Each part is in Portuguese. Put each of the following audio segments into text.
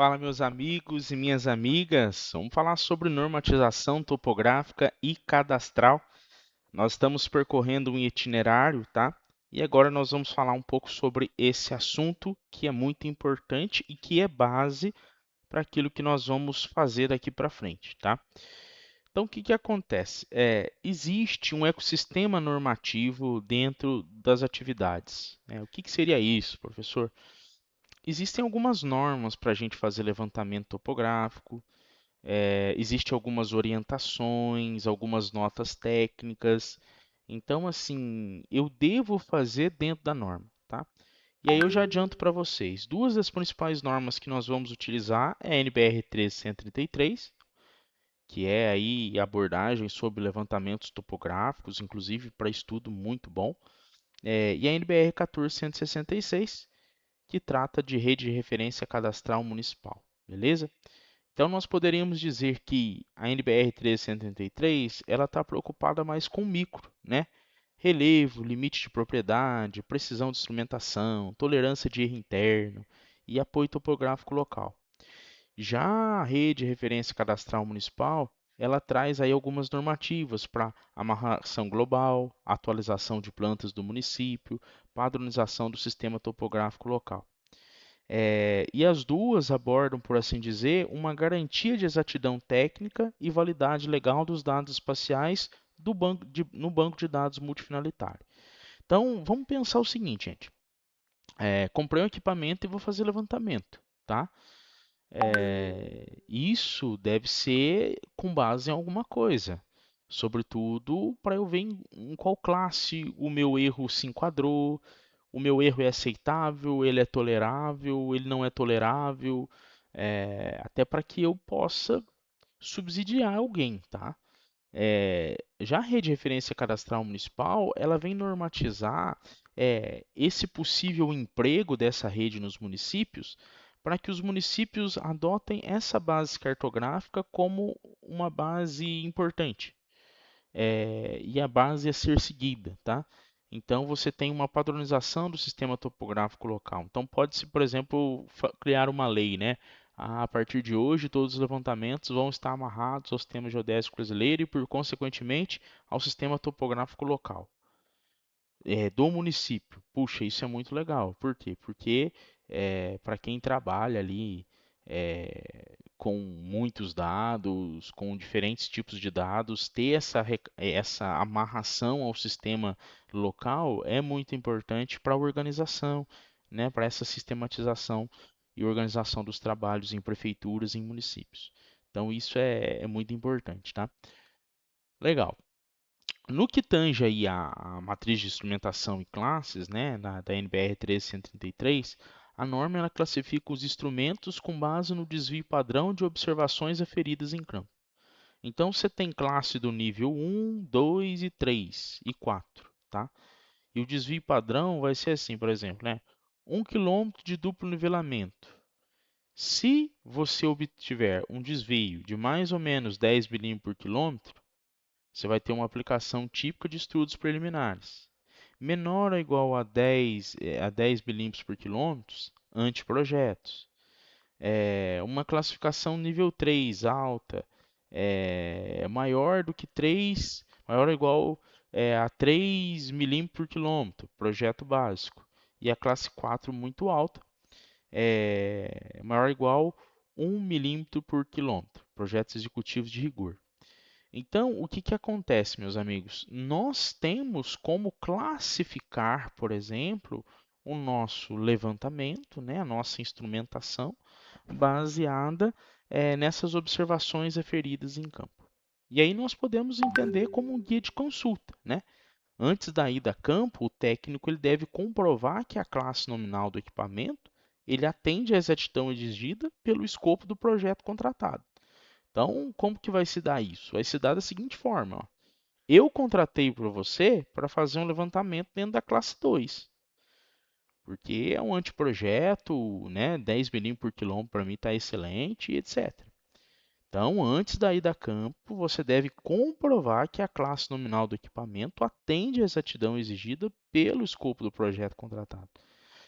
Fala, meus amigos e minhas amigas. Vamos falar sobre normatização topográfica e cadastral. Nós estamos percorrendo um itinerário, tá? E agora nós vamos falar um pouco sobre esse assunto que é muito importante e que é base para aquilo que nós vamos fazer daqui para frente, tá? Então, o que que acontece? Existe um ecossistema normativo dentro das atividades, né? O que que seria isso, professor? Existem algumas normas para a gente fazer levantamento topográfico, existem algumas orientações, algumas notas técnicas. Então, assim, eu devo fazer dentro da norma, tá? E aí eu já adianto para vocês, duas das principais normas que nós vamos utilizar é a NBR 13133, que é aí a abordagem sobre levantamentos topográficos, inclusive para estudo muito bom, e a NBR 14166, que trata de rede de referência cadastral municipal, beleza? Então nós poderíamos dizer que a NBR 333 ela está preocupada mais com micro, né? Relevo, limite de propriedade, precisão de instrumentação, tolerância de erro interno e apoio topográfico local. Já a rede de referência cadastral municipal, ela traz aí algumas normativas para amarração global, atualização de plantas do município, padronização do sistema topográfico local. E as duas abordam, por assim dizer, uma garantia de exatidão técnica e validade legal dos dados espaciais no banco de dados multifinalitário. Então, vamos pensar o seguinte, gente. Comprei um equipamento e vou fazer levantamento, tá? Isso deve ser com base em alguma coisa. Sobretudo para eu ver em qual classe o meu erro se enquadrou, o meu erro é aceitável, ele é tolerável, ele não é tolerável, até para que eu possa subsidiar alguém, tá? Já a rede de referência cadastral municipal, ela vem normatizar esse possível emprego dessa rede nos municípios, para que os municípios adotem essa base cartográfica como uma base importante, e a base a ser seguida, tá? Então você tem uma padronização do sistema topográfico local. Então pode-se, por exemplo, criar uma lei, né? A partir de hoje, todos os levantamentos vão estar amarrados ao sistema geodésico brasileiro e, por consequentemente, ao sistema topográfico local do município. Puxa, isso é muito legal. Por quê? Porque para quem trabalha ali com muitos dados, com diferentes tipos de dados, ter essa amarração ao sistema local é muito importante para a organização, né? Para essa sistematização e organização dos trabalhos em prefeituras e em municípios. Então, isso é muito importante, tá? Legal. No que tange aí a matriz de instrumentação e classes, né, da NBR 13133, a norma ela classifica os instrumentos com base no desvio padrão de observações aferidas em campo. Então você tem classe do nível 1, 2 e 3 e 4, tá? E o desvio padrão vai ser assim, por exemplo, né? 1 quilômetro de duplo nivelamento. Se você obtiver um desvio de mais ou menos 10 milímetros por quilômetro, você vai ter uma aplicação típica de estudos preliminares. Menor ou igual a 10 milímetros por quilômetro, anteprojetos. Uma classificação nível 3 alta, maior do que 3, maior ou igual a 3 milímetros por quilômetro, projeto básico. E a classe 4 muito alta, maior ou igual 1 milímetro por quilômetro, projetos executivos de rigor. Então, o que que acontece, meus amigos? Nós temos como classificar, por exemplo, o nosso levantamento, né, a nossa instrumentação, baseada nessas observações aferidas em campo. E aí nós podemos entender como um guia de consulta, né? Antes da ida a campo, o técnico ele deve comprovar que a classe nominal do equipamento ele atende à exatidão exigida pelo escopo do projeto contratado. Então, como que vai se dar isso? Vai se dar da seguinte forma: ó. Eu contratei para você para fazer um levantamento dentro da classe 2, porque é um anteprojeto, né? 10 milímetros por quilômetro para mim está excelente, etc. Então, antes da ida a campo, você deve comprovar que a classe nominal do equipamento atende à exatidão exigida pelo escopo do projeto contratado.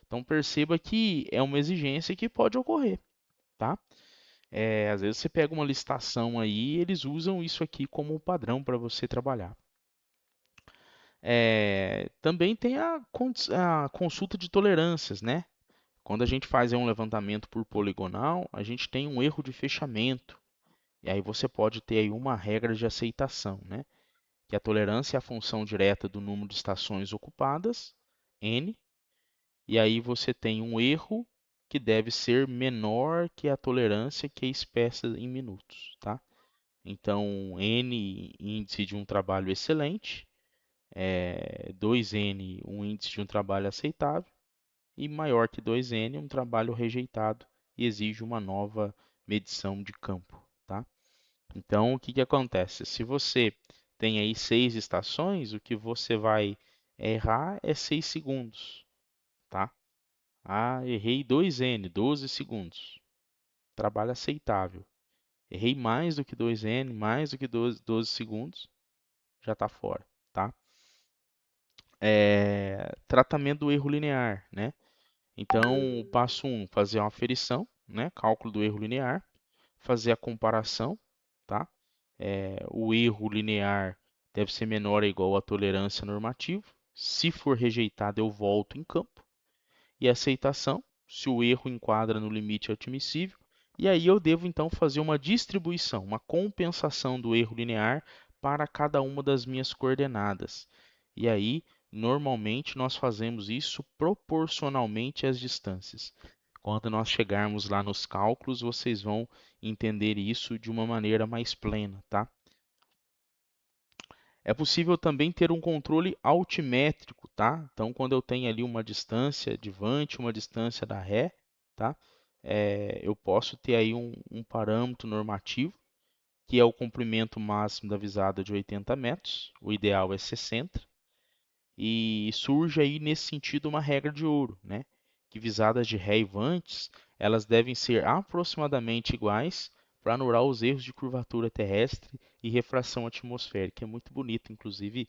Então, perceba que é uma exigência que pode ocorrer, tá? Às vezes você pega uma licitação aí, eles usam isso aqui como padrão para você trabalhar. Também tem a consulta de tolerâncias, né? Quando a gente faz aí um levantamento por poligonal, a gente tem um erro de fechamento. E aí você pode ter aí uma regra de aceitação, né? Que a tolerância é a função direta do número de estações ocupadas, n, e aí você tem um erro que deve ser menor que a tolerância que é expressa em minutos, tá? Então, n, índice de um trabalho excelente, 2n, um índice de um trabalho aceitável, e maior que 2n, um trabalho rejeitado e exige uma nova medição de campo, tá? Então, o que que acontece? Se você tem aí 6 estações, o que você vai errar é 6 segundos, tá? Ah, errei 2n, 12 segundos. Trabalho aceitável. Errei mais do que 2n, mais do que 12 segundos, já está fora, tá? Tratamento do erro linear, né? Então, passo 1, fazer uma aferição, né? Cálculo do erro linear, fazer a comparação, tá? O erro linear deve ser menor ou igual à tolerância normativa. Se for rejeitado, eu volto em campo. E aceitação, se o erro enquadra no limite admissível. E aí eu devo então fazer uma distribuição, uma compensação do erro linear para cada uma das minhas coordenadas. E aí, normalmente, nós fazemos isso proporcionalmente às distâncias. Quando nós chegarmos lá nos cálculos, vocês vão entender isso de uma maneira mais plena, tá? É possível também ter um controle altimétrico, tá? Então, quando eu tenho ali uma distância de Vant, uma distância da ré, tá? Eu posso ter aí um parâmetro normativo, que é o comprimento máximo da visada de 80 metros, o ideal é 60, e surge aí nesse sentido uma regra de ouro, né? Que visadas de ré e vantes, elas devem ser aproximadamente iguais para anular os erros de curvatura terrestre e refração atmosférica. É muito bonito, inclusive,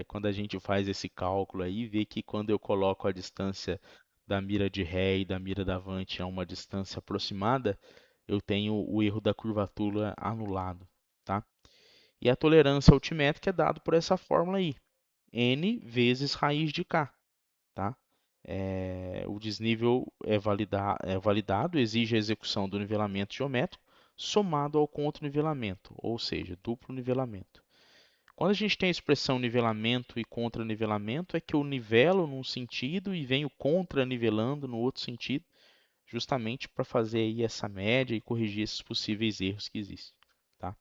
quando a gente faz esse cálculo aí, vê que quando eu coloco a distância da mira de ré e da mira da vante a uma distância aproximada, eu tenho o erro da curvatura anulado, tá? E a tolerância altimétrica é dado por essa fórmula aí, n vezes raiz de k, tá? O desnível é validado, exige a execução do nivelamento geométrico somado ao contranivelamento, ou seja, duplo nivelamento. Quando a gente tem a expressão nivelamento e contranivelamento, é que eu nivelo num sentido e venho contranivelando no outro sentido, justamente para fazer aí essa média e corrigir esses possíveis erros que existem, tá?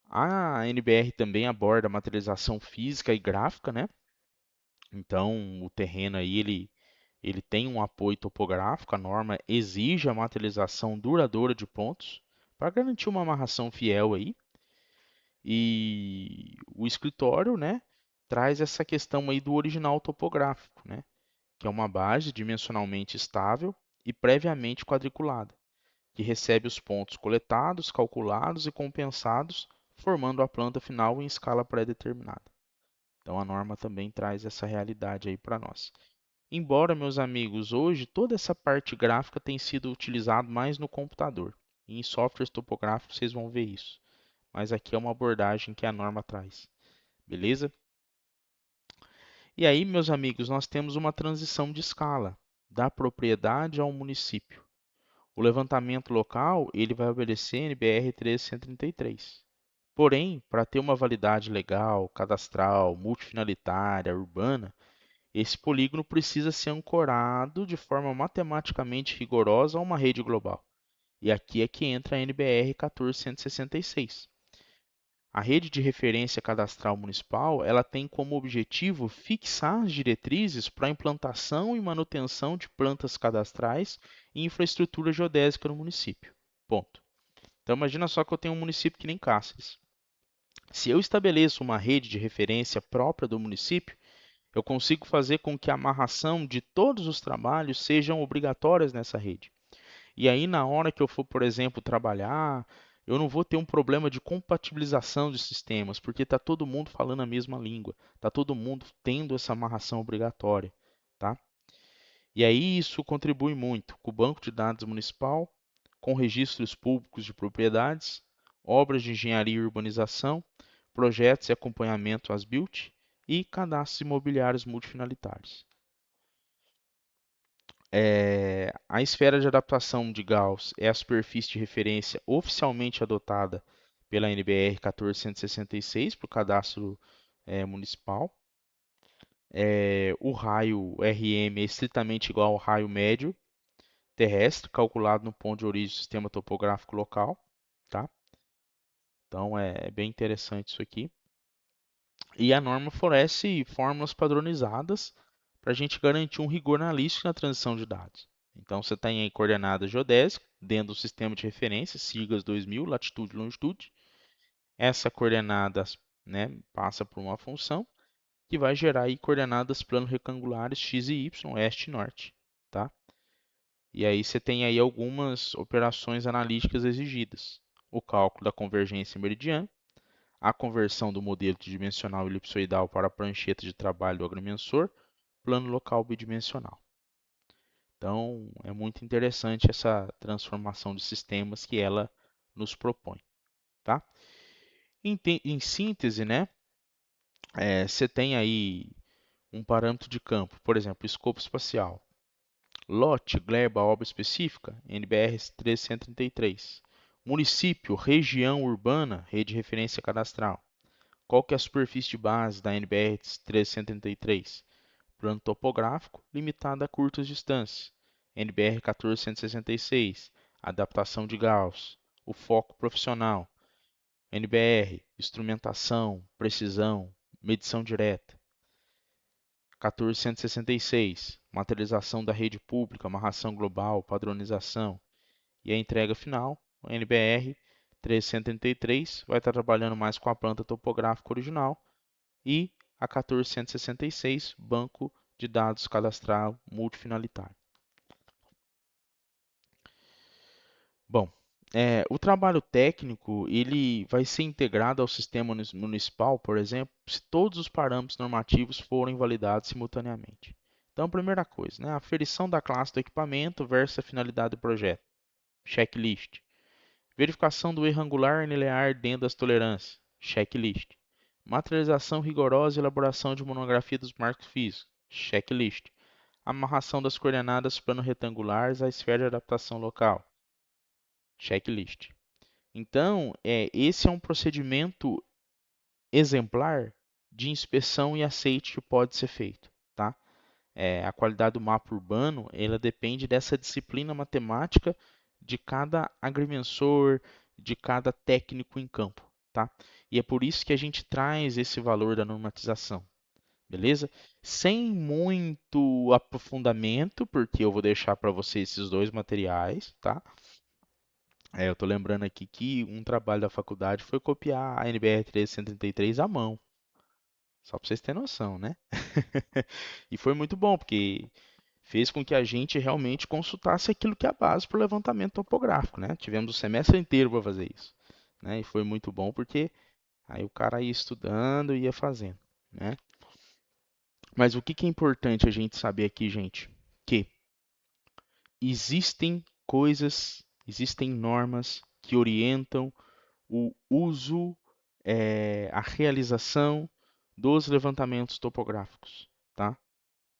A NBR também aborda materialização física e gráfica, né? Então, o terreno aí, ele tem um apoio topográfico, a norma exige a materialização duradoura de pontos para garantir uma amarração fiel aí. E o escritório, né, traz essa questão aí do original topográfico, né, que é uma base dimensionalmente estável e previamente quadriculada, que recebe os pontos coletados, calculados e compensados, formando a planta final em escala pré-determinada. Então a norma também traz essa realidade aí para nós. Embora, meus amigos, hoje toda essa parte gráfica tem sido utilizada mais no computador. E em softwares topográficos vocês vão ver isso. Mas aqui é uma abordagem que a norma traz. Beleza? E aí, meus amigos, nós temos uma transição de escala da propriedade ao município. O levantamento local, ele vai obedecer NBR 1333. Porém, para ter uma validade legal, cadastral, multifinalitária, urbana, esse polígono precisa ser ancorado de forma matematicamente rigorosa a uma rede global. E aqui é que entra a NBR 1466. A rede de referência cadastral municipal, ela tem como objetivo fixar as diretrizes para a implantação e manutenção de plantas cadastrais e infraestrutura geodésica no município. Ponto. Então imagina só que eu tenho um município que nem Cáceres. Se eu estabeleço uma rede de referência própria do município, eu consigo fazer com que a amarração de todos os trabalhos sejam obrigatórias nessa rede. E aí, na hora que eu for, por exemplo, trabalhar, eu não vou ter um problema de compatibilização de sistemas, porque está todo mundo falando a mesma língua, está todo mundo tendo essa amarração obrigatória, tá? E aí isso contribui muito com o banco de dados municipal, com registros públicos de propriedades, obras de engenharia e urbanização, projetos e acompanhamento às built e cadastros imobiliários multifinalitários. A esfera de adaptação de Gauss é a superfície de referência oficialmente adotada pela NBR 1466 para o cadastro municipal. O raio RM é estritamente igual ao raio médio terrestre, calculado no ponto de origem do sistema topográfico local. Tá? Então é bem interessante isso aqui. E a norma fornece fórmulas padronizadas para a gente garantir um rigor analítico na transição de dados. Então você tem aí coordenadas geodésicas dentro do sistema de referência, siglas 2000, latitude e longitude. Essa coordenada, né, passa por uma função que vai gerar aí coordenadas plano retangulares x e y, oeste e norte, tá? E aí você tem aí algumas operações analíticas exigidas. O cálculo da convergência meridiana, a conversão do modelo tridimensional elipsoidal para a prancheta de trabalho do agrimensor, plano local bidimensional. Então, é muito interessante essa transformação de sistemas que ela nos propõe, tá? Em síntese, né, você tem aí um parâmetro de campo, por exemplo, escopo espacial. Lote, gleba, obra específica, NBR 1333. Município, região urbana, rede de referência cadastral. Qual que é a superfície de base da NBR 1333? Plano topográfico, limitado a curtas distâncias. NBR 1466, adaptação de Gauss. O foco profissional. NBR, instrumentação, precisão, medição direta. 1466, materialização da rede pública, amarração global, padronização. E a entrega final, o NBR 333, vai estar trabalhando mais com a planta topográfica original. E a 1466, banco de dados cadastral multifinalitário. Bom, o trabalho técnico ele vai ser integrado ao sistema municipal, por exemplo, se todos os parâmetros normativos forem validados simultaneamente. Então, primeira coisa, né, a aferição da classe do equipamento versus a finalidade do projeto. Checklist. Verificação do erro angular e linear dentro das tolerâncias. Checklist. Materialização rigorosa e elaboração de monografia dos marcos físicos. Checklist. Amarração das coordenadas plano-retangulares à esfera de adaptação local. Checklist. Então, esse é um procedimento exemplar de inspeção e aceite que pode ser feito. Tá? A qualidade do mapa urbano ela depende dessa disciplina matemática de cada agrimensor, de cada técnico em campo. Tá? E é por isso que a gente traz esse valor da normatização. Beleza? Sem muito aprofundamento, porque eu vou deixar para você esses dois materiais, tá? Eu estou lembrando aqui que um trabalho da faculdade foi copiar a NBR 333 à mão. Só para vocês terem noção, né? E foi muito bom, porque fez com que a gente realmente consultasse aquilo que é a base para o levantamento topográfico, né? Tivemos o semestre inteiro para fazer isso, né? E foi muito bom porque aí o cara ia estudando e ia fazendo, né? Mas o que que é importante a gente saber aqui, gente? Que existem coisas, existem normas que orientam o uso, a realização dos levantamentos topográficos, tá?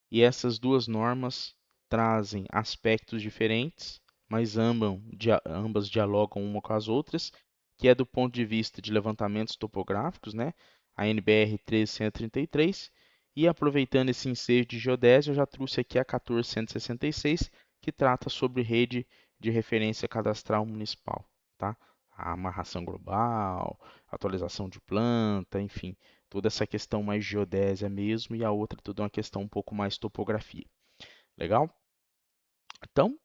E essas duas normas trazem aspectos diferentes, mas ambas dialogam uma com as outras, que é do ponto de vista de levantamentos topográficos, né? A NBR 1333, e aproveitando esse ensejo de geodésia, eu já trouxe aqui a 1466, que trata sobre rede de referência cadastral municipal, tá? A amarração global, atualização de planta, enfim, toda essa questão mais geodésia mesmo, e a outra toda uma questão um pouco mais topografia. Legal? Então,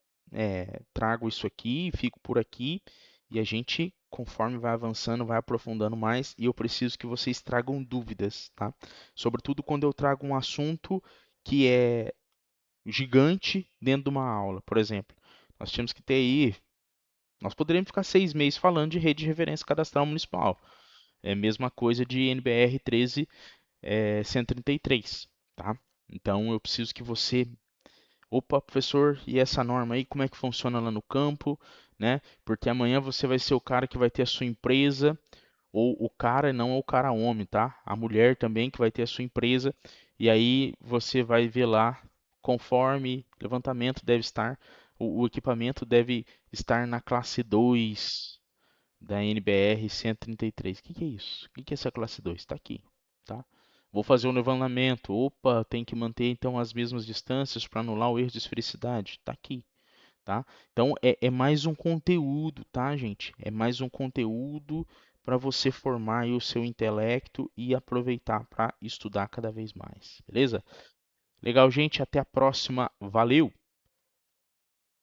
trago isso aqui, fico por aqui, e a gente, conforme vai avançando, vai aprofundando mais, e eu preciso que vocês tragam dúvidas, tá? Sobretudo quando eu trago um assunto que é gigante dentro de uma aula. Por exemplo, nós tínhamos que ter aí, nós poderíamos ficar 6 meses falando de rede de referência cadastral municipal. É a mesma coisa de NBR 13, 133, tá? Então eu preciso que você Opa, professor, e essa norma aí, como é que funciona lá no campo, né? Porque amanhã você vai ser o cara que vai ter a sua empresa, ou o cara, não é o cara homem, tá? A mulher também que vai ter a sua empresa, e aí você vai ver lá, conforme levantamento deve estar, o equipamento deve estar na classe 2 da NBR 133. O que é isso? O que é essa classe 2? Está aqui, tá? Vou fazer um levantamento. Opa, tem que manter então as mesmas distâncias para anular o erro de esfericidade. Está aqui, tá? Então é mais um conteúdo, tá, gente? É mais um conteúdo para você formar aí o seu intelecto e aproveitar para estudar cada vez mais, beleza? Legal, gente. Até a próxima. Valeu!